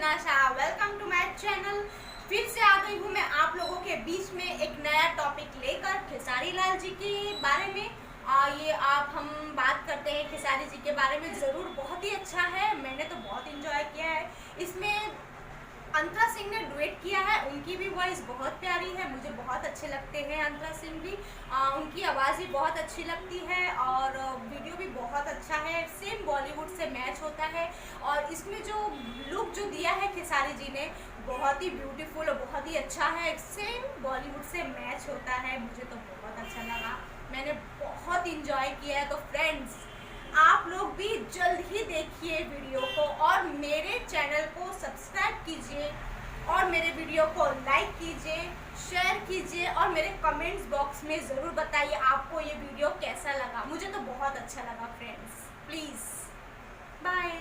तनाशा, welcome to my channel. फिर से आ गई हूँ मैं आप लोगों के बीच में एक नया टॉपिक लेकर खेसारी लाल जी के बारे में। ये आप हम बात करते हैं खेसारी जी के बारे में। ज़रूर बहुत ही अच्छा है, मैंने तो बहुत इंजॉय किया है। इसमें अंतरा सिंह ने डुएट किया है, उनकी भी वॉइस बहुत प्यारी है, मुझे बहुत अच्छे लगते हैं अंतरा सिंह भी। उनकी आवाज़ भी बहुत अच्छी लगती है और वीडियो भी बहुत अच्छा है, सेम बॉलीवुड से मैच होता है। और इसमें जो लुक जो दिया है खेसारी जी ने बहुत ही ब्यूटीफुल और बहुत ही अच्छा है, सेम बॉलीवुड से मैच होता है। मुझे तो बहुत अच्छा लगा, मैंने बहुत इंजॉय किया है। तो फ्रेंड्स, आप लोग भी जल्द ही देखिए वीडियो को और मेरे चैनल को सब्सक्राइब कीजिए और मेरे वीडियो को लाइक कीजिए, शेयर कीजिए और मेरे कमेंट्स बॉक्स में ज़रूर बताइए आपको ये वीडियो कैसा लगा। मुझे तो बहुत अच्छा लगा फ्रेंड्स। Please buy.